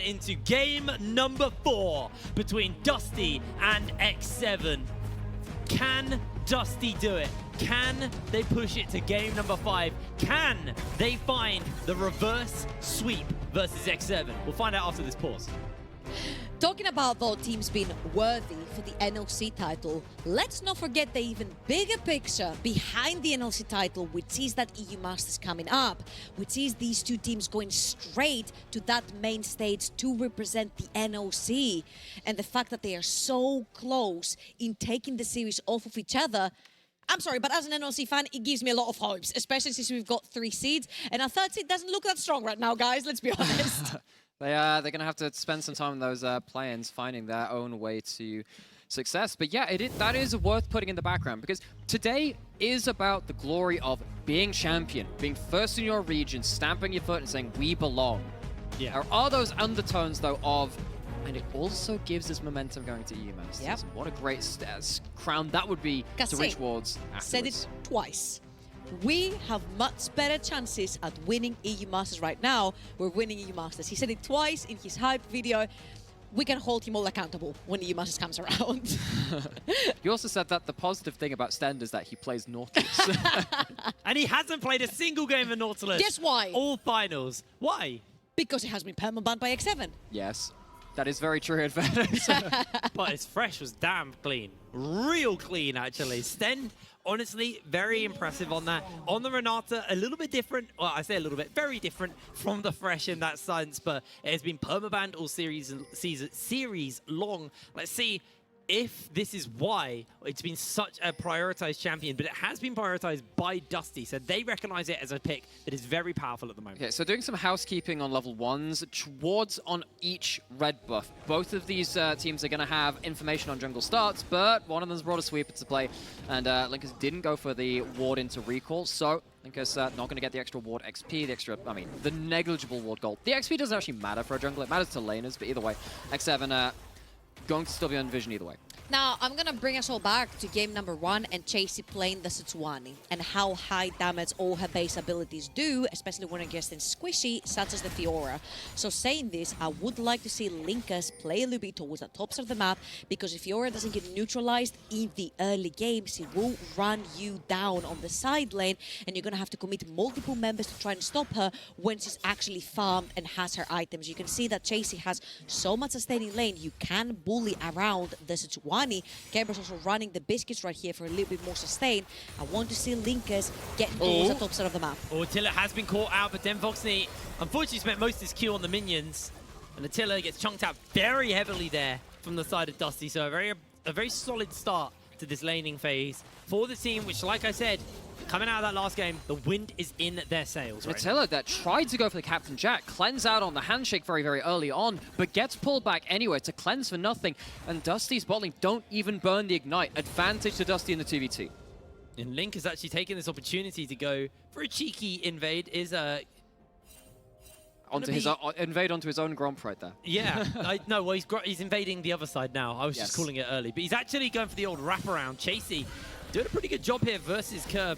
Into game number 4 between Dusty and X7. Can Dusty do it? Can they push it to game number 5? Can they find the reverse sweep versus X7? We'll find out after this pause. Talking about, though, teams being worthy for the NLC title, let's not forget the even bigger picture behind the NLC title, which is that EU Masters coming up, which is these two teams going straight to that main stage to represent the NLC. And the fact that they are so close in taking the series off of each other, I'm sorry, but as an NLC fan, it gives me a lot of hopes, especially since we've got 3 seeds. And our 3rd seed doesn't look that strong right now, guys, let's be honest. They're going to have to spend some time on those play-ins, finding their own way to success. But yeah, that is worth putting in the background, because today is about the glory of being champion, being first in your region, stamping your foot and saying, we belong. Yeah. There are those undertones, though, of... And it also gives us momentum going to EU Masters. Yep. And what a great crown that would be to reach wards afterwards. Said it twice. We have much better chances at winning EU Masters right now. We're winning EU Masters. He said it twice in his hype video. We can hold him all accountable when EU Masters comes around. You also said that the positive thing about Stend is that he plays Nautilus. And he hasn't played a single game of Nautilus. Guess why? All finals. Why? Because it has been permabanned by X7. Yes, that is very true in fairness. But his fresh was damn clean. Real clean, actually. Stend, honestly, very impressive on that. On the Renata, a little bit different. Well, I say a little bit, very different from the fresh in that sense, but it has been permabanned all series long. Let's see if this is why it's been such a prioritized champion, but it has been prioritized by Dusty, so they recognize it as a pick that is very powerful at the moment. Okay, so doing some housekeeping on level 1s, wards on each red buff. Both of these teams are going to have information on jungle starts, but one of them's brought a sweeper to play, and Linkus didn't go for the ward into recall, so Linkus not going to get the extra ward XP, the negligible ward gold. The XP doesn't actually matter for a jungle, it matters to laners, but either way, X7 going to still be on vision either way. Now, I'm going to bring us all back to game number 1 and Chasey playing the Sejuani and how high damage all her base abilities do, especially when against squishy, such as the Fiora. So saying this, I would like to see Linkus play a little bit towards the tops of the map, because if Fiora doesn't get neutralized in the early games, he will run you down on the side lane, and you're going to have to commit multiple members to try and stop her when she's actually farmed and has her items. You can see that Chasey has so much sustaining lane, you can bully around the Sejuani. Kerberos also running the biscuits right here for a little bit more sustain. I want to see Linkus getting towards the top side of the map. Oh, Attila has been caught out, but then Voxney unfortunately spent most of his Q on the minions. And Attila gets chunked out very heavily there from the side of Dusty. So a very solid start to this laning phase for the team, which, like I said, coming out of that last game, the wind is in their sails right now. Attila that tried to go for the Captain Jack, cleanse out on the handshake very, very early on, but gets pulled back anyway to cleanse for nothing. And Dusty's bottling don't even burn the Ignite. Advantage to Dusty in the 2v2. And Link is actually taking this opportunity to go for a cheeky invade. Invade onto his own Gromp right there. Yeah, he's invading the other side now. I was just calling it early, but he's actually going for the old wraparound. Chasey doing a pretty good job here versus Curb.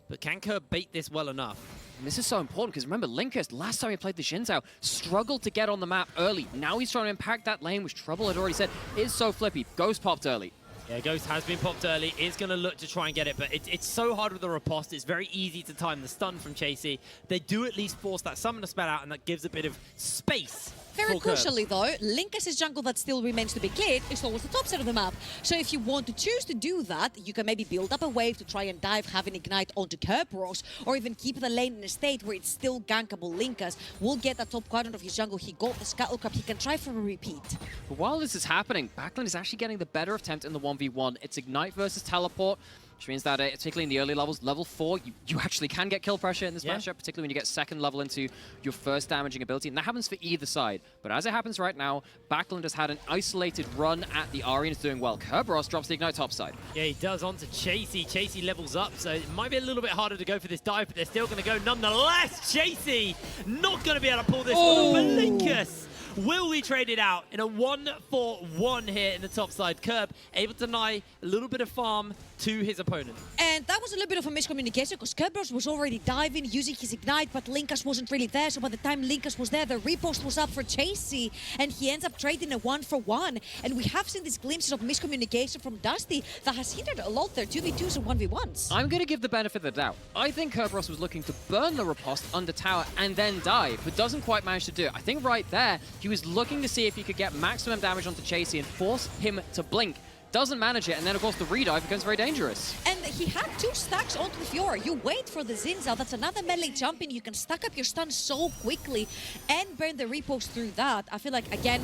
But can Curb bait this well enough? And this is so important, because remember, Linkus, last time he played the Xin Zhao, struggled to get on the map early. Now he's trying to impact that lane, which Trouble had already said is so flippy. Ghost popped early. Yeah, Ghost has been popped early, is going to look to try and get it, but it's so hard with the riposte. It's very easy to time the stun from Chasey. They do at least force that summoner spell out, and that gives a bit of space. Very crucially, though, Linkus' jungle that still remains to be cleared is towards the top side of the map. So if you want to choose to do that, you can maybe build up a wave to try and dive, have an Ignite onto Kerberos, or even keep the lane in a state where it's still gankable. Linkus will get that top quadrant of his jungle. He got the Scuttle Crab. He can try for a repeat. But while this is happening, Backlund is actually getting the better attempt in the 1v1. It's Ignite versus Teleport, which means that, particularly in the early levels, level 4, you actually can get kill pressure in this matchup, particularly when you get second level into your first damaging ability, and that happens for either side. But as it happens right now, Backlund has had an isolated run at the Ahri and is doing well. Kerberos drops the Ignite topside. Yeah, he does onto Chasey. Chasey levels up, so it might be a little bit harder to go for this dive, but they're still going to go nonetheless. Chasey not going to be able to pull this one off, but Linkus will be traded out in a 1-for-1 here in the top side. Curb able to deny a little bit of farm to his opponent. And that was a little bit of a miscommunication because Kerberos was already diving, using his Ignite, but Linkas wasn't really there. So by the time Linkas was there, the repost was up for Chasey, and he ends up trading a 1-for-1. And we have seen these glimpses of miscommunication from Dusty that has hindered a lot there, 2v2s and 1v1s. I'm going to give the benefit of the doubt. I think Kerberos was looking to burn the riposte under tower and then dive, but doesn't quite manage to do it. I think right there, he was looking to see if he could get maximum damage onto Chasey and force him to blink. Doesn't manage it, and then of course the redive becomes very dangerous. And he had 2 stacks onto the Fiora. You wait for the Zinza, that's another melee jump in. You can stack up your stun so quickly and burn the repost through that. I feel like, again,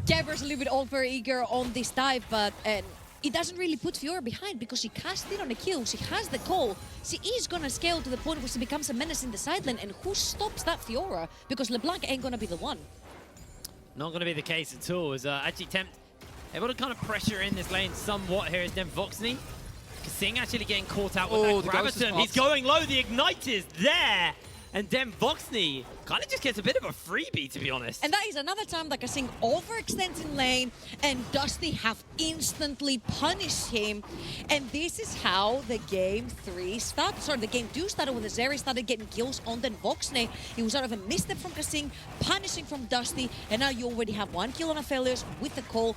Kerberos a little bit over eager on this dive, but it doesn't really put Fiora behind because she cast it on a kill. She has the call. She is gonna scale to the point where she becomes a menace in the side lane, and who stops that Fiora? Because LeBlanc ain't gonna be the one. Not going to be the case at all. As actually able to kind of pressure in this lane somewhat here is then Voxney. Kasing actually getting caught out with that Graviton. He's going low. The Ignite is there. And then Voxney kind of just gets a bit of a freebie, to be honest. And that is another time that Kasing overextends in lane, and Dusty have instantly punished him. And this is how the game 3 started. Sorry, the game 2 started when the Zeri started getting kills on then Voxney. It was sort of a misstep from Kasing, punishing from Dusty, and now you already have 1 kill on Aphelios with the call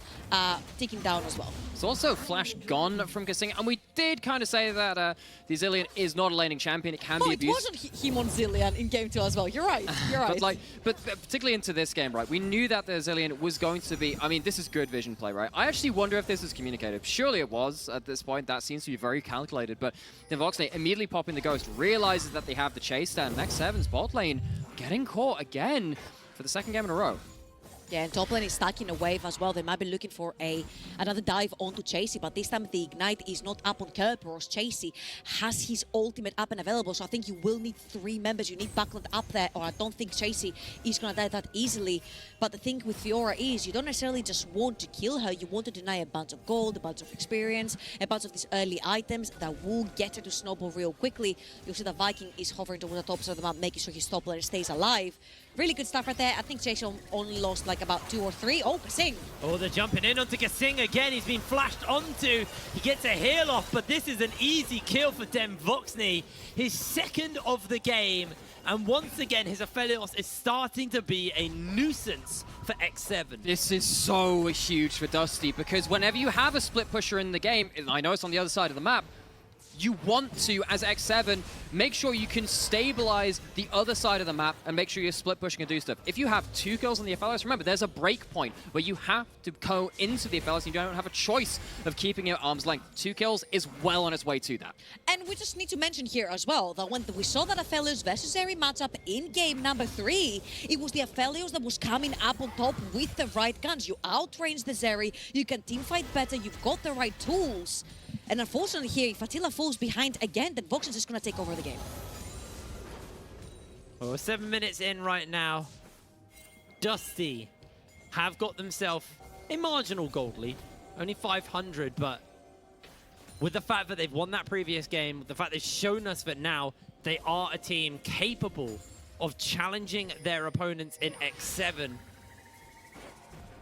ticking down as well. It's also flash gone from Kasing, and we did kind of say that the Zilean is not a laning champion. It can be abused. It wasn't him on Zilean in game 2 as well. You're right. You're right. But particularly into this game, right? We knew that the Zilean was going to be. I mean, this is good vision play, right? I actually wonder if this is communicative. Surely it was at this point. That seems to be very calculated. But then Voxney immediately popping the ghost, realizes that they have the chase stand. Next 7's bot lane getting caught again for the 2nd game in a row. Yeah, and top lane is stacking a wave as well. They might be looking for another dive onto Chasey, but this time the Ignite is not up on Kerberos. Chasey has his ultimate up and available, so I think you will need 3 members. You need Backland up there, or I don't think Chasey is going to die that easily. But the thing with Fiora is you don't necessarily just want to kill her. You want to deny a bunch of gold, a bunch of experience, a bunch of these early items that will get her to snowball real quickly. You'll see the Viking is hovering towards the top side of the map, making sure his top laner stays alive. Really good stuff right there. I think Chasey only lost like about 2 or 3. Oh, Kasing. Oh, they're jumping in onto Kasing again. He's been flashed onto. He gets a heal off, but this is an easy kill for Dem Voxney. His 2nd of the game. And once again, his Aphelios is starting to be a nuisance for X7. This is so huge for Dusty, because whenever you have a split pusher in the game, and I know it's on the other side of the map, you want to, as X7, make sure you can stabilize the other side of the map and make sure you're split pushing and do stuff. If you have 2 kills on the Aphelios, remember, there's a break point where you have to go into the Aphelios and you don't have a choice of keeping it at arm's length. 2 kills is well on its way to that. And we just need to mention here as well that when we saw that Aphelios versus Zeri matchup in game number 3, it was the Aphelios that was coming up on top with the right guns. You outrange the Zeri, you can teamfight better, you've got the right tools. And unfortunately here, if Attila falls behind again, then Vox is just going to take over the game. Well, we're 7 minutes in right now. Dusty have got themselves a marginal gold lead. Only 500, but with the fact that they've won that previous game, with the fact they've shown us that now they are a team capable of challenging their opponents in X7.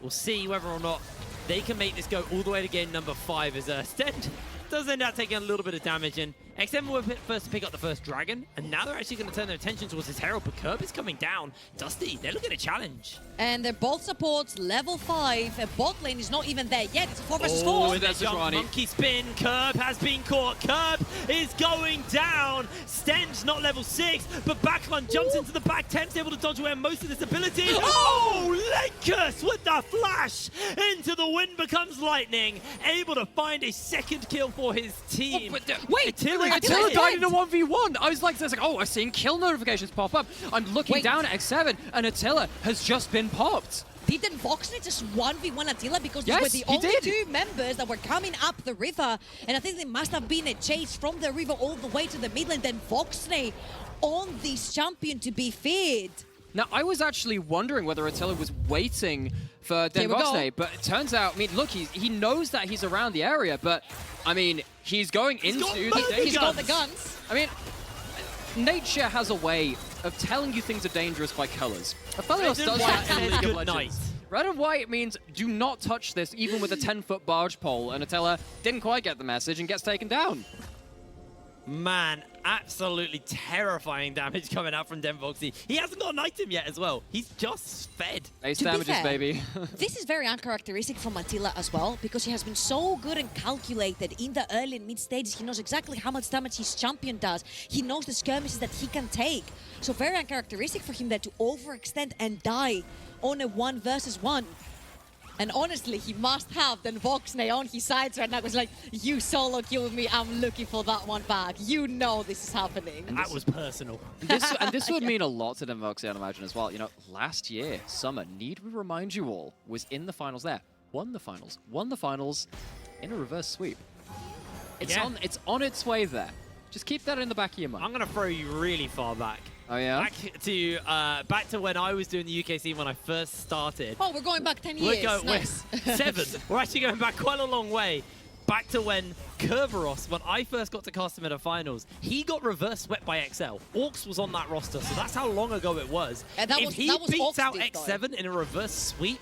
We'll see whether or not they can make this go all the way to game number 5 as Stend does end up taking a little bit of damage, and X7 were first to pick up the first dragon, and now they're actually going to turn their attention towards his Herald, but Curb is coming down. Dusty, they're looking at a challenge. And they're both supports, level 5, and bot lane is not even there yet. It's a 4 versus 4. Oh, that's a monkey spin. Curb has been caught. Curb is going down. Stend's not level 6, but Backlund jumps into the back. Temp's able to dodge away most of this ability. Oh, Lenkus with the flash into the wind becomes lightning. Able to find a 2nd kill for his team. Oh, wait, Attila died in a 1v1. I was like, oh, I'm seeing kill notifications pop up. I'm looking down at X7, and Attila has just been popped. Didn't Voxney just 1v1 Attila because they were the only 2 members that were coming up the river? And I think there must have been a chase from the river all the way to the mid lane. Then Voxney on this champion to be feared. Now, I was actually wondering whether Attila was waiting for Den Voxney, but it turns out, I mean, look, he knows that he's around the area, but, I mean, he's going into the... He's got the guns. I mean, nature has a way of telling you things are dangerous by colors. Aphelios Red and does white that in and League of good Legends. night. Red and white means do not touch this, even with a 10-foot barge pole, and Attila didn't quite get the message and gets taken down. Man, absolutely terrifying damage coming out from Demvoxy. He hasn't got an item yet as well. He's just fed. Ace To be damages, fair, baby. This is very uncharacteristic from Attila as well, because he has been so good and calculated in the early and mid stages. He knows exactly how much damage his champion does. He knows the skirmishes that he can take. So very uncharacteristic for him there to overextend and die on a 1 versus 1. And honestly, he must have then Voxney on his sides right now. It's like, you solo killed me, I'm looking for that one back. You know this is happening. That was personal. And this would mean a lot to Demvoxy, I'd imagine, as well. You know, last year, Summer, need we remind you all, was in the finals there. Won the finals in a reverse sweep. It's on its way there. Just keep that in the back of your mind. I'm going to throw you really far back. Oh, yeah? Back to when I was doing the UK scene when I first started. Oh, we're going back 10 years. Nice. We're 7. We're actually going back quite a long way. Back to when Kerberos, when I first got to cast him at a finals, he got reverse swept by XL. Orcs was on that roster, so that's how long ago it was. That if he beats Orcs out did, X7 in a reverse sweep,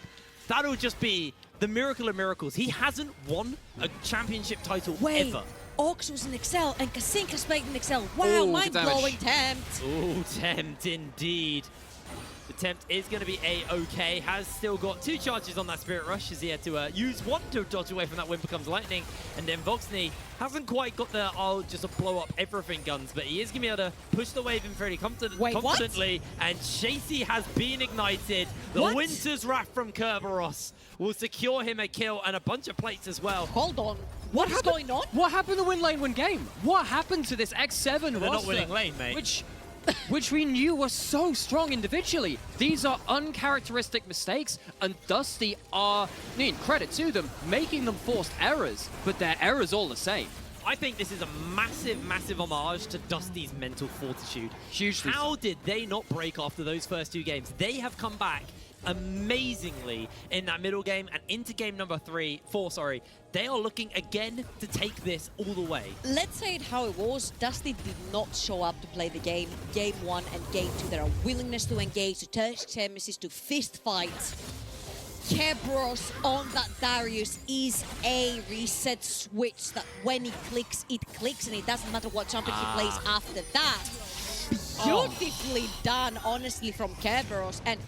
that'll just be the miracle of miracles. He hasn't won a championship title ever. Orcs was in Excel and Kasink has played in Excel. Wow, Ooh, mind-blowing tempt. Ooh, tempt indeed. The tempt is going to be A-OK. Has still got 2 charges on that Spirit Rush as he had to use 1 to dodge away from that Wind Becomes Lightning. And then Voxney hasn't quite got the I'll just blow up everything guns, but he is going to be able to push the wave in fairly confidently. And Chasey has been ignited. The Winter's Wrath from Kerberos will secure him a kill and a bunch of plates as well. Hold on. What is going on? What happened to win lane win game? What happened to this X7 roster? They're not winning lane, mate. Which we knew was so strong individually. These are uncharacteristic mistakes, and Dusty are, credit to them, making them forced errors, but they're errors all the same. I think this is a massive, massive homage to Dusty's mental fortitude. Hugely. How did they not break after those first 2 games? They have come back amazingly in that middle game and into game number 4, sorry. They are looking again to take this all the way. Let's say it how it was. Dusty did not show up to play the game. Game 1 and game 2, there are willingness to engage, to touch skirmishes, to fist fights. Kerberos on that Darius is a reset switch that when he clicks, it clicks, and it doesn't matter what champion he plays after that. Beautifully done, honestly, from Kerberos. And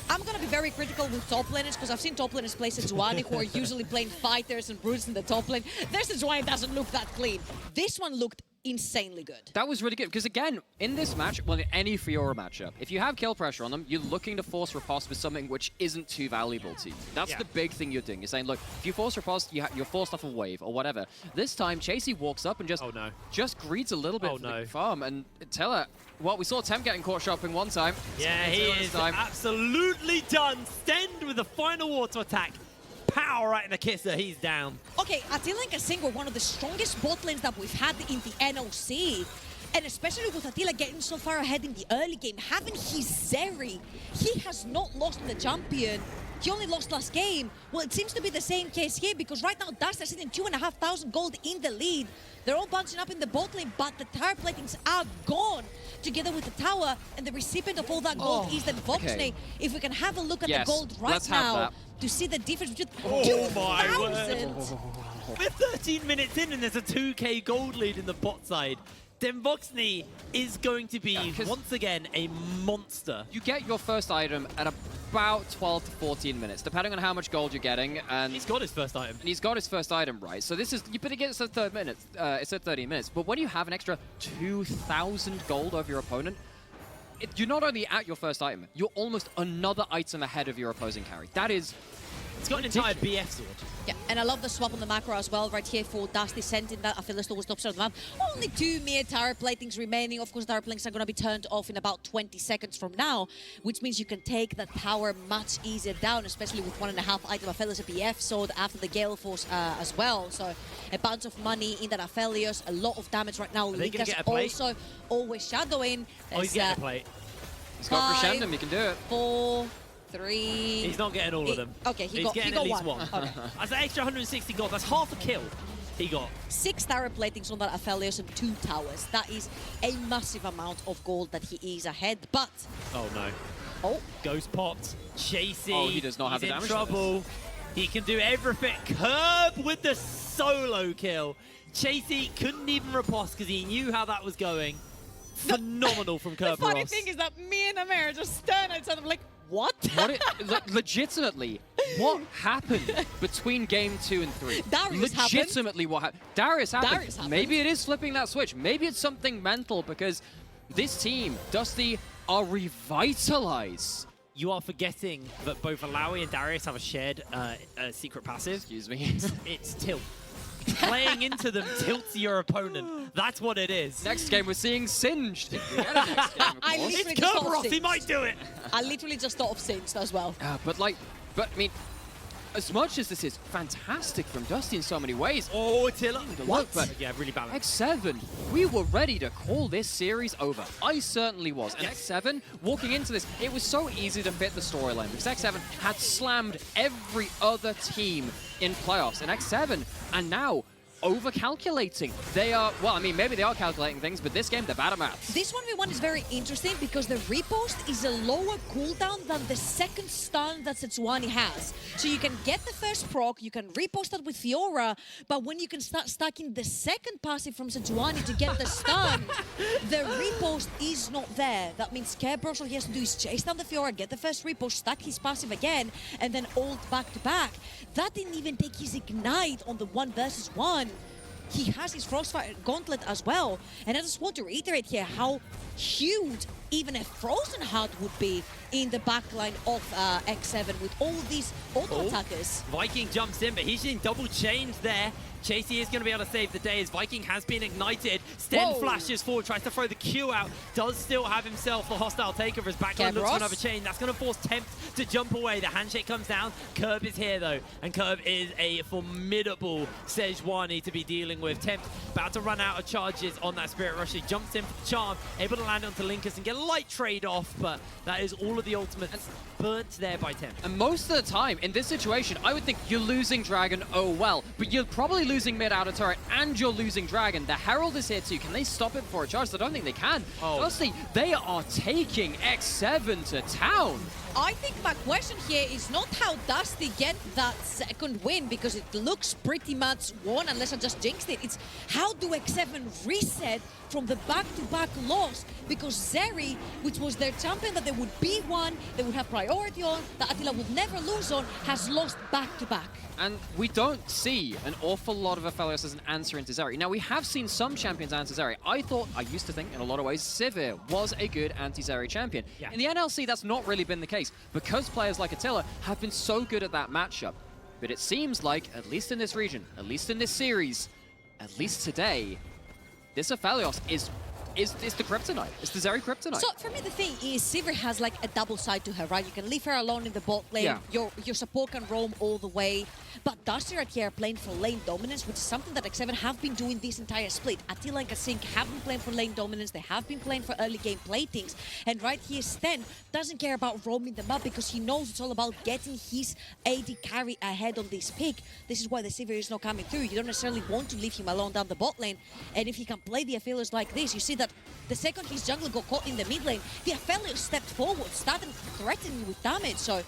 I'm going to be very critical with top laners because I've seen top laners play Sejuani who are usually playing fighters and brutes in the top lane. Their Sejuani doesn't look that clean. This one looked insanely good. That was really good because, again, in this match, well, in any Fiora matchup, if you have kill pressure on them, you're looking to force riposte with something which isn't too valuable to you. That's the big thing you're doing. You're saying, look, if you force riposte, you're forced off a wave or whatever. This time, Chasey walks up and just greets a little bit for the farm. And Attila, well, we saw Temp getting caught shopping one time. Yeah, he is absolutely done. Stend with the final auto attack. Pow, right in the kisser, he's down. Okay, Attila and Kasink were one of the strongest bot lanes that we've had in the NLC. And especially with Attila getting so far ahead in the early game, having his Zeri, he has not lost the champion. He only lost last game. Well, it seems to be the same case here because right now Dust is sitting 2,500 gold in the lead. They're all bunching up in the bot lane, but the tower platings are gone together with the tower, and the recipient of all that gold is then Voxney. Okay. If we can have a look at the gold right now to see the difference between 2,000. We're 13 minutes in and there's a 2k gold lead in the bot side. Then Voxney is going to be, once again, a monster. You get your first item at about 12 to 14 minutes, depending on how much gold you're getting. And he's got his first item. And he's got his first item, right? So this is, you better get it at 30 minutes. It's at 30 minutes. But when you have an extra 2,000 gold over your opponent, you're not only at your first item, you're almost another item ahead of your opposing carry. That is... It's got an entire BF sword. Yeah, and I love the swap on the macro as well, right here for Dusty sending that Aphelios towards the opposite of the map. Only 2 mere tower platings remaining. Of course, tower platings are going to be turned off in about 20 seconds from now, which means you can take the tower much easier down, especially with 1.5 item Aphelios, a BF sword after the Gale Force as well. So a bunch of money in that Aphelios, a lot of damage right now. Likas also always shadowing. Oh, he's getting a plate. He's got Crescendum, he can do it. 4, 3. He's not getting all of them. Okay, he got at least one. Okay. That's an extra 160 gold. That's half a kill. he got. 6 tower platings on that Aphelios and 2 towers. That is a massive amount of gold that he is ahead, but... Oh no. Oh. Ghost popped. Chasey. Oh, he does not have the damage in for trouble. He can do everything. Curb with the solo kill. Chasey couldn't even riposte because he knew how that was going. Phenomenal from Kerberos. The funny thing is that me and Amir just stand outside. I'm like, what? Legitimately, what happened between game 2 and 3? Darius Legitimately, what happened? Darius happened. happened. Maybe it is flipping that switch. Maybe it's something mental because this team, Dusty, are revitalized. You are forgetting that both Alawi and Darius have a shared secret passive. Excuse me. It's tilt. Playing into them tilts your opponent. That's what it is. Next game, we're seeing Singed. If we get a next game, of I course. literally It's just thought of Kerberos, he Singed. might do it. I literally just thought of Singed as well. But I mean, as much as this is fantastic from Dusty in so many ways, Oh, Attila. What? But Yeah, really balanced. X7, we were ready to call this series over. I certainly was. And Yes. X7, walking into this, it was so easy to fit the storyline because X7 had slammed every other team in playoffs. And X7 are now over-calculating. They are, well, I mean, maybe they are calculating things, but this game, they're bad at maths. This 1v1 is very interesting because the repost is a lower cooldown than the second stun that Setsuani has. So you can get the first proc, you can repost that with Fiora, but when you can start stacking the second passive from Setsuani to get the stun, the repost is not there. That means Kerberos, all he has to do is chase down the Fiora, get the first repost, stack his passive again, and then ult back to back. That didn't even take his ignite on the 1 versus 1. He has his Frostfire Gauntlet as well. And I just want to reiterate here how huge even a Frozen Heart would be in the backline of X7 with all these auto attackers. Viking jumps in, but he's getting double chained there. Chasey is going to be able to save the day as Viking has been ignited. Sten Whoa. flashes forward, tries to throw the Q out. Does still have himself the hostile takeover. His backline looks for another chain. That's going to force Tempt to jump away. The handshake comes down. Curb is here though. And Curb is a formidable Sejuani to be dealing with. Tempt about to run out of charges on that Spirit Rush. He jumps in for the charm. Able to land onto Linkus and get a light trade off. But that is all of the ultimates burnt there by Tempt. And most of the time, in this situation, I would think you're losing Dragon, oh well. But you're probably losing mid outer turret and you're losing Dragon. The Herald is here too. Can they stop it before it charges? I don't think they can. Oh. Honestly, they are taking X7 to town. I think my question here is not how Dusty get that second win, because it looks pretty much won unless I just jinxed it. It's how do X7 reset from the back-to-back loss, because Zeri, which was their champion that they would be one, they would have priority on, that Attila would never lose on, has lost back-to-back. And we don't see an awful lot of Aphelios as an answer into Zeri. Now, we have seen some champions answer Zeri. I used to think, in a lot of ways, Sivir was a good anti-Zeri champion. Yeah. In the NLC, that's not really been the case, because players like Attila have been so good at that matchup. But it seems like, at least in this region, at least in this series, at least today, this Aphelios is the kryptonite. It's the Zeri kryptonite. So for me, the thing is, Sivir has like a double side to her, right? You can leave her alone in the bot lane. Yeah. Your support can roam all the way. But Dusty right here are playing for lane dominance, which is something that X7 have been doing this entire split. Attila and Kasink have been playing for lane dominance. They have been playing for early game platings. And right here, Sten doesn't care about roaming the map because he knows it's all about getting his AD carry ahead on this pick. This is why the Sivir is not coming through. You don't necessarily want to leave him alone down the bot lane. And if he can play the Aphelios like this, you see that the second his jungler got caught in the mid lane, the Aphelios stepped forward, started threatening with damage. So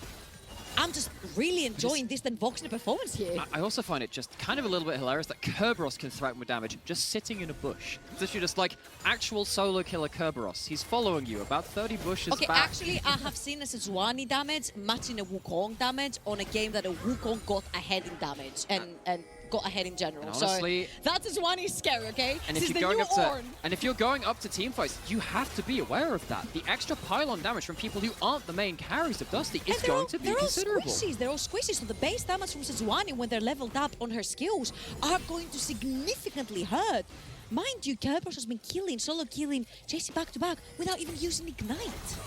I'm just really enjoying this Voxner performance here. I also find it just kind of a little bit hilarious that Kerberos can threaten with damage just sitting in a bush. It's literally just like actual solo killer Kerberos. He's following you about 30 bushes Okay, back. actually, I have seen a Sejuani damage matching a Wukong damage on a game that a Wukong got ahead in damage and got ahead in general. And honestly, so that Sejuani is scary, okay? And This if is you're the going new up to Ornn. and if you're going up to team fights, you have to be aware of that. The extra pylon damage from people who aren't the main carries of Dusty is going to be considerable. They're all squishies, so the base damage from Sejuani when they're leveled up on her skills are going to significantly hurt. Mind you, Kerberos has been solo killing Chasey back to back without even using Ignite.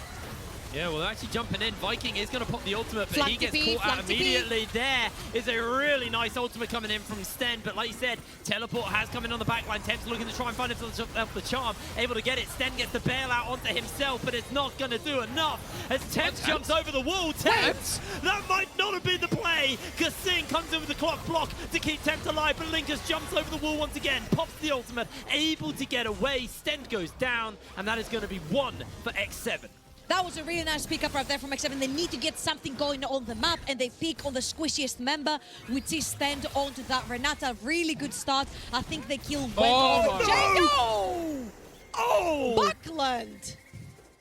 Yeah, well, actually jumping in. Viking is going to pop the ultimate, but Flank he gets TP, caught out flank TP. immediately. There is a really nice ultimate coming in from Sten, but like you said, teleport has come in on the backline. Temp's looking to try and find himself the charm, able to get it. Sten gets the bailout onto himself, but it's not going to do enough as Temp jumps over the wall. Temp! That might not have been the play. Kasing comes in with the clock block to keep Temp alive, but Linkus jumps over the wall once again, pops the ultimate, able to get away. Sten goes down, and that is going to be 1 for X7. That was a really nice pickup right there from X7. They need to get something going on the map, and they pick on the squishiest member, which is Stand onto that Renata. Really good start. I think they kill well over no! Oh! Buckland!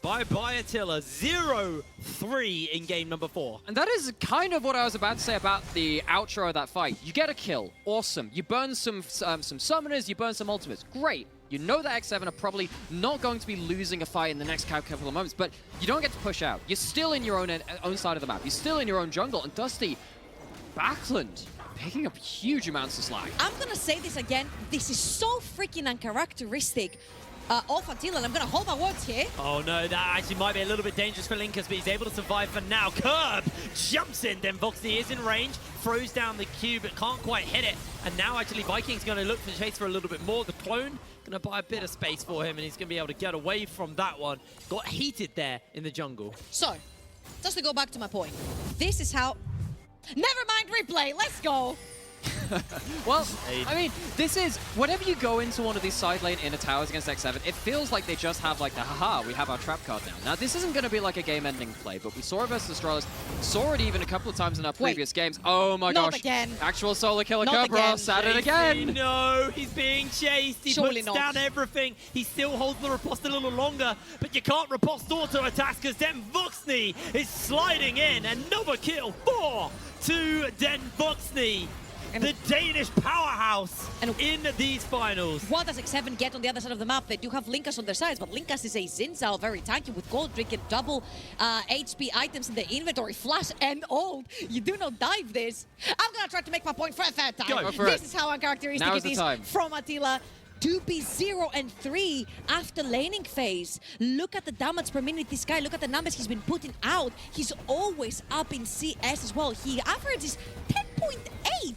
Bye-bye, Attila. 0-3 in game number 4. And that is kind of what I was about to say about the outro of that fight. You get a kill. Awesome. You burn some summoners, you burn some ultimates. Great. You know that X7 are probably not going to be losing a fight in the next couple of moments, but you don't get to push out. You're still in your own side of the map. You're still in your own jungle. And Dusty, Backland, picking up huge amounts of slack. I'm going to say this again. This is so freaking uncharacteristic of Attila, and I'm going to hold my words here. Oh no, that actually might be a little bit dangerous for Linkus, but he's able to survive for now. Curb jumps in, then Voxy is in range, throws down the cube, but can't quite hit it. And now actually Viking's going to look for Chase for a little bit more. The clone going to buy a bit of space for him, and he's going to be able to get away from that one. Got heated there in the jungle. So, just to go back to my point, this is how... Never mind replay, let's go! Well, I mean, this is, whenever you go into one of these side lane inner towers against X7, it feels like they just have like the, haha, we have our trap card now. Now, this isn't going to be like a game-ending play, but we saw it versus Astralis, saw it even a couple of times in our previous games. Oh my Not gosh. again. Actual solo killer Not Kerberos at it again. No, he's being chased. He Surely puts not. down everything. He still holds the riposte a little longer, but you can't riposte auto attacks because Den Voxney is sliding in. Another kill. 4 to Den Voxney. The Danish powerhouse in these finals. What does X7 get on the other side of the map? They do have Linkus on their sides, but Linkus is a Zinzal, very tanky with gold drink and double HP items in the inventory. Flash and ult. You do not dive this. I'm going to try to make my point for a third time. Go for this it. is how uncharacteristic Now it is from Attila. To be 0-3 after laning phase. Look at the damage per minute this guy, look at the numbers he's been putting out. He's always up in CS as well. He averages 10.8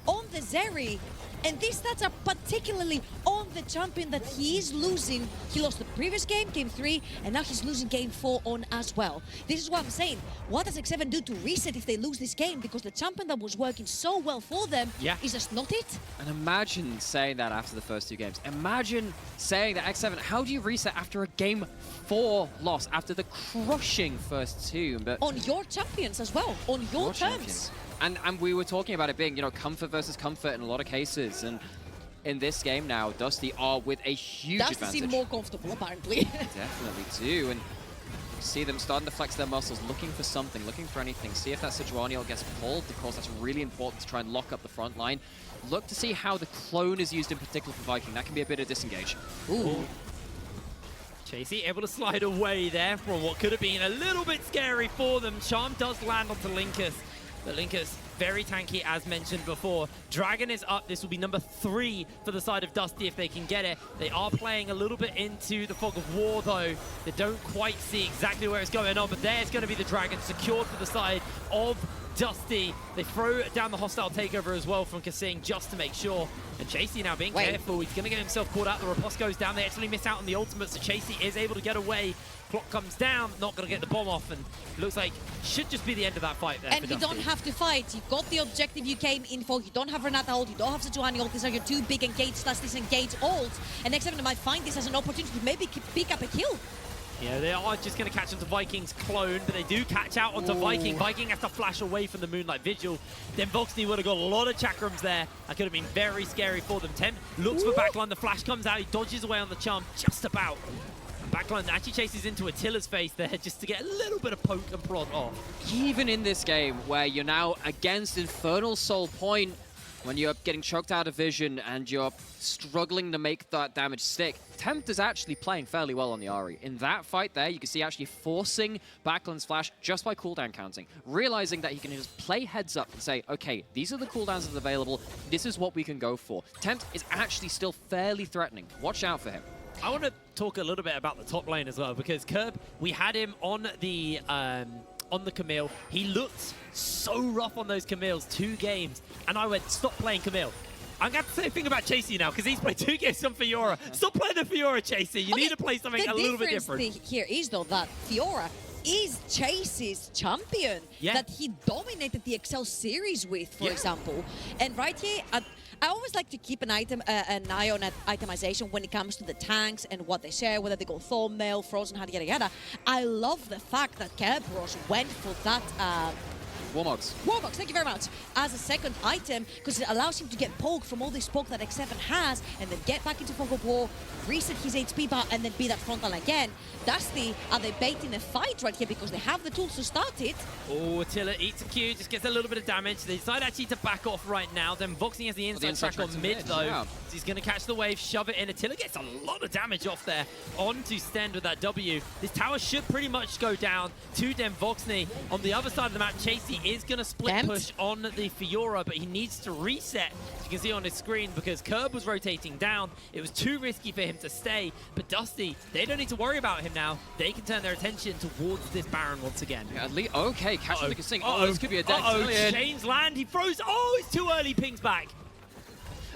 on the Zeri. And these stats are particularly on the champion that he is losing. He lost the previous game, game 3, and now he's losing game 4 on as well. This is what I'm saying. What does X7 do to reset if they lose this game? Because the champion that was working so well for them is just not it. And imagine saying that after the first 2 games. Imagine saying that X7, how do you reset after a game 4 loss, after the crushing first 2? But on your champions as well, on your terms. Champions. And we were talking about it being, you know, comfort versus comfort in a lot of cases. And in this game now, Dusty are with a huge Dusty advantage. seem more comfortable, apparently. Definitely do. And you see them starting to flex their muscles, looking for something, looking for anything. See if that Sejuani gets pulled. Of course, that's really important to try and lock up the front line. Look to see how the clone is used in particular for Viking. That can be a bit of disengage. Ooh. Chasey able to slide away there from what could have been a little bit scary for them. Charm does land onto Linkus. The Linkus, very tanky, as mentioned before. Dragon is up. This will be number 3 for the side of Dusty if they can get it. They are playing a little bit into the fog of war, though. They don't quite see exactly where it's going on, but there's going to be the Dragon secured for the side of Dusty. They throw down the hostile takeover as well from Kasing just to make sure. And Chasey now being careful. He's going to get himself caught out. The riposte goes down. They actually miss out on the ultimate, so Chasey is able to get away. Clock comes down, not going to get the bomb off, and looks like should just be the end of that fight there. And you don't have to fight. You got the objective you came in for. You don't have Renata ult, you don't have Sejuani ult. These are your 2 big engage / disengage ults. And X7 might find this as an opportunity to maybe pick up a kill. Yeah, they are just going to catch onto Viking's clone, but they do catch out onto Viking. Viking has to flash away from the Moonlight Vigil. Then Voxney would have got a lot of chakrams there. That could have been very scary for them. Temp looks for backline. The flash comes out. He dodges away on the charm just about. Backline actually chases into Attila's face there just to get a little bit of poke and prod off. Even in this game where you're now against Infernal Soul Point, when you're getting choked out of vision and you're struggling to make that damage stick, Tempt is actually playing fairly well on the Ahri. In that fight there, you can see actually forcing Backland's flash just by cooldown counting, realizing that he can just play heads up and say, okay, these are the cooldowns that are available, this is what we can go for. Tempt is actually still fairly threatening. Watch out for him. I want to talk a little bit about the top lane as well, because Curb, we had him on the Camille. He looked so rough on those Camilles, 2 games, and I went, stop playing Camille. I'm going to say a thing about Chasey now, because he's played 2 games on Fiora. Stop playing the Fiora, Chasey. You need to play something a little bit different. The difference here is, though, that Fiora is Chasey's champion that he dominated the Excel series with, for example. And right here, I always like to keep an eye on itemization when it comes to the tanks and what they share, whether they go thumbnail, frozen, yada yada. I love the fact that Kerberos went for that Warmogs. Warmogs, thank you very much. As a second item, because it allows him to get poke from all this poke that X7 has, and then get back into fog of war, reset his HP bar, and then be that frontal again. Dusty, are they baiting a fight right here because they have the tools to start it? Oh, Attila eats a Q, just gets a little bit of damage. They decide actually to back off right now. Then Voxing has the inside track on mid, though. Yeah. So he's going to catch the wave, shove it in. Attila gets a lot of damage off there onto Stend with that W. This tower should pretty much go down to Den Voxney. On the other side of the map, Chasey is going to split push on the Fiora, but he needs to reset, as you can see on his screen, because Curb was rotating down. It was too risky for him to stay, but Dusty, they don't need to worry about him now. They can turn their attention towards this Baron once again. Yeah, okay, catching the casing. Oh, this could be a dead Shane's land, he froze. Oh, it's too early, pings back.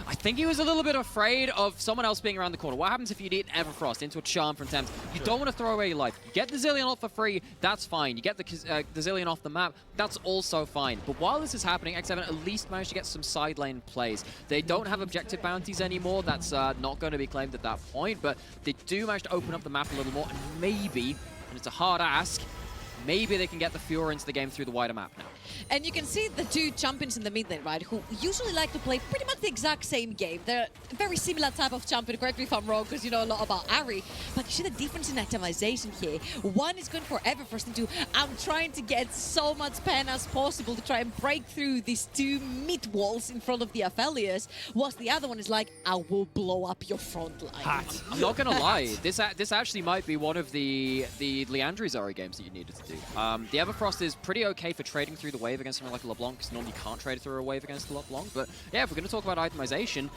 I think he was a little bit afraid of someone else being around the corner. What happens if you need Everfrost into a charm from Thames? You don't want to throw away your life. You get the Zillion off for free, that's fine. You get the Zillion off the map, that's also fine. But while this is happening, X7 at least managed to get some side lane plays. They don't have objective bounties anymore. That's not going to be claimed at that point, but they do manage to open up the map a little more, and maybe, and it's a hard ask, maybe they can get the Fiora into the game through the wider map now. And you can see the 2 champions in the mid lane, right, who usually like to play pretty much the exact same game. They're a very similar type of champion, correct me if I'm wrong, because you know a lot about Ari. But you see the difference in itemization here. One is going for Everfrost into, I'm trying to get so much pen as possible to try and break through these 2 mid walls in front of the Aphelios, whilst the other one is like, I will blow up your front line. I'm not going to lie, this actually might be one of the Leandri Zari games that you needed to do. The Everfrost is pretty okay for trading through the wave against something like a LeBlanc, because normally you can't trade through a wave against a LeBlanc. But yeah, if we're going to talk about itemization,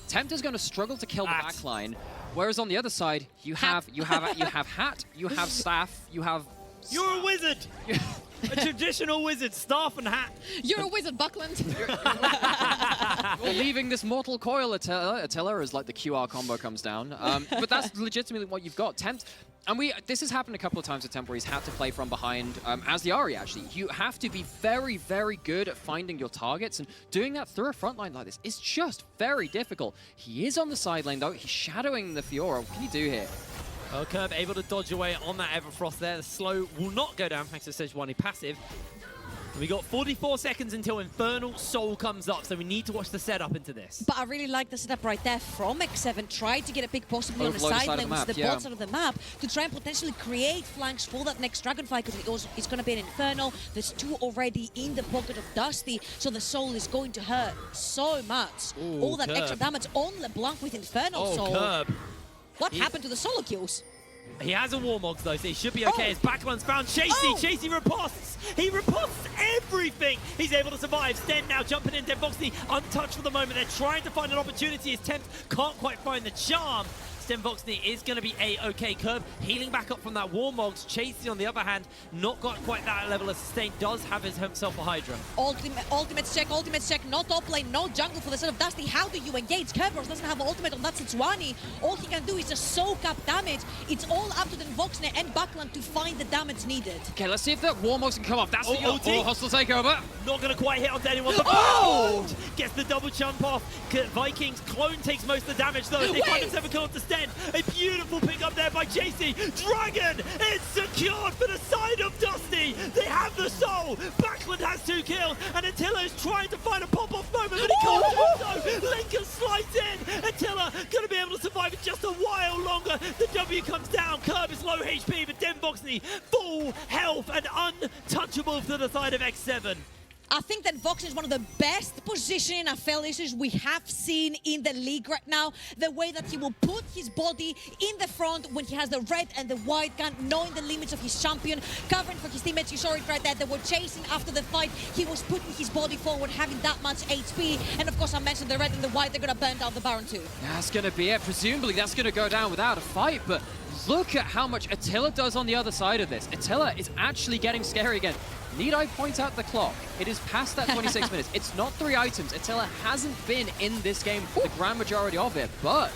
Tempter's going to struggle to kill the backline, whereas on the other side, you have Hat, you have Staff, you have... You're a wizard! A traditional wizard, staff and hat. You're a wizard, Buckland. You're leaving this mortal coil, Attila, as like the QR combo comes down. But that's legitimately what you've got. Tempt, and this has happened a couple of times with Tempt where he's had to play from behind, as the Ahri actually. You have to be very, very good at finding your targets, and doing that through a front line like this is just very difficult. He is on the side lane though, he's shadowing the Fiora. What can he do here? Oh, Curb able to dodge away on that Everfrost there. The slow will not go down thanks to Sejuani passive. We got 44 seconds until Infernal Soul comes up, so we need to watch the setup into this. But I really like the setup right there from X7. Tried to get a pick possibly on the side lane, which is the bot side of the map, to try and potentially create flanks for that next Dragonfly, because it's going to be an Infernal. There's 2 already in the pocket of Dusty, so the Soul is going to hurt so much. Ooh, all that Curb. Extra damage on LeBlanc with Infernal Soul. Curb. What happened to the solo kills? He has a Warmogs though, so he should be okay. His backline's found Chasey. Chasey riposts. He riposts everything. He's able to survive. Sten now jumping in. Denvoxy untouched for the moment. They're trying to find an opportunity. His Tempt can't quite find the charm. Sten Voxney is going to be a-okay. Curb healing back up from that Warmogs. Chasey, on the other hand, not got quite that level of sustain. Does have himself a Hydra. Ultimate check. No top lane, no jungle for the side of Dusty. How do you engage? Kerberos doesn't have ultimate on that Sejuani. All he can do is just soak up damage. It's all up to the Voxney and Buckland to find the damage needed. Okay, let's see if that Warmogs can come off. That's the hostile takeover. Not going to quite hit onto anyone. Gets the double jump off. Vikings clone takes most of the damage though. They find themselves a kill to Sten. A beautiful pick up there by Chasey. Dragon is secured for the side of Dusty. They have the soul. Backland has 2 kills, and Attila is trying to find a pop-off moment, but he can't do so. Lincoln slides in. Attila going to be able to survive it just a while longer. The W comes down. Curb is low HP, but Den Voxney full health and untouchable to the side of X7. I think that Vox is one of the best positioning Aphelios we have seen in the league right now. The way that he will put his body in the front when he has the red and the white gun, knowing the limits of his champion, covering for his teammates. You saw it right there. They were chasing after the fight. He was putting his body forward, having that much HP. And of course, I mentioned the red and the white. They're going to burn down the Baron too. That's going to be it. Presumably, that's going to go down without a fight, but look at how much Attila does on the other side of this. Attila is actually getting scary again. Need I point out the clock? It is past that 26 minutes. It's not 3 items. Attila hasn't been in this game for the grand majority of it, but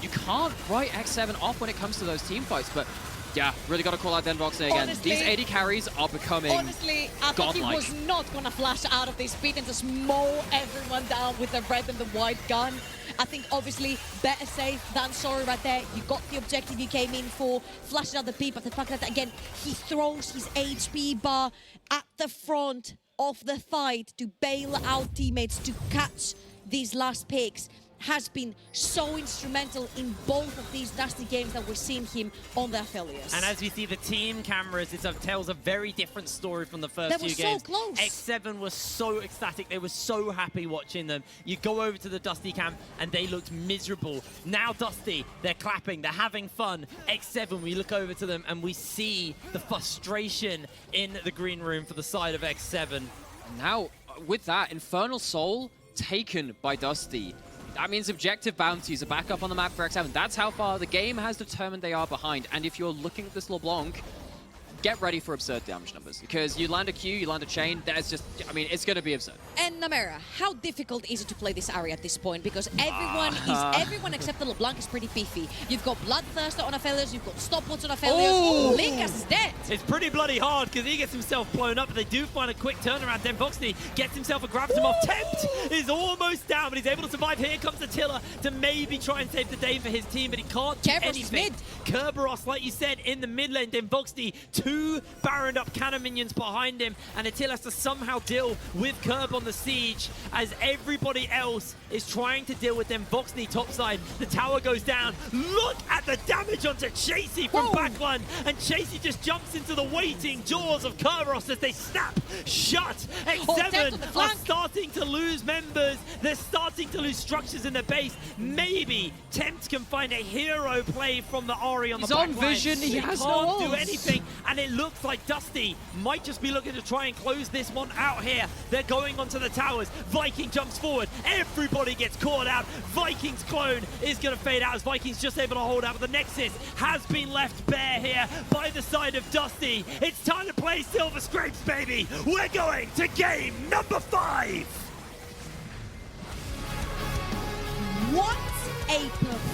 you can't write X7 off when it comes to those team fights. But yeah, really got to call out Denvox again. Honestly, these AD carries are becoming honestly, I thought he was not going to flash out of this pit and just mow everyone down with the red and the white gun. I think obviously better safe than sorry right there. You got the objective you came in for, flashes out the pit, but the fact that again, he throws his HP bar at the front of the fight to bail out teammates, to catch these last picks, has been so instrumental in both of these Dusty games that we're seeing him on the Aphelios. And as we see the team cameras, it tells a very different story from the first few games. They were so close. X7 was so ecstatic. They were so happy watching them. You go over to the Dusty cam and they looked miserable. Now Dusty, they're clapping, they're having fun. X7, we look over to them and we see the frustration in the green room for the side of X7. Now, with that, Infernal Soul taken by Dusty. That means objective bounties are back up on the map for X7. That's how far the game has determined they are behind. And if you're looking at this LeBlanc, get ready for absurd damage numbers. Because you land a Q, you land a chain, that's just, I mean, it's going to be absurd. And Namera, how difficult is it to play this area at this point? Because everyone except the LeBlanc is pretty beefy. You've got Bloodthirster on Aphelios, you've got Stopwatch on Aphelios. Oh! Linkas is dead. It's pretty bloody hard because he gets himself blown up, but they do find a quick turnaround. Denvoxney gets himself a grabs him off. Tempt is almost down, but he's able to survive. Here comes Attila to maybe try and save the day for his team, but he can't do anything. Kerberos, like you said, in the mid lane. Denvoxney, 2 Baroned up cannon minions behind him, and Attila has to somehow deal with Kerb on the siege as everybody else is trying to deal with Denvoxney topside. The tower goes down. Look at the damage onto Chasey from backline, and Chasey just jumps into the waiting jaws of Kerberos as they snap shut. X7 are starting to lose members. They're starting to lose structures in their base. Maybe Tempt can find a hero play from the Ahri on the backline. He's on vision. He has no can't do anything, and it looks like Dusty might just be looking to try and close this one out here. They're going onto the towers. Viking jumps forward. Everybody gets caught out. Viking's clone is going to fade out as Viking's just able to hold out, but the Nexus has been left bare here by the side of Dusty. It's time to play Silver Scrapes, baby. We're going to game number 5. What a performance.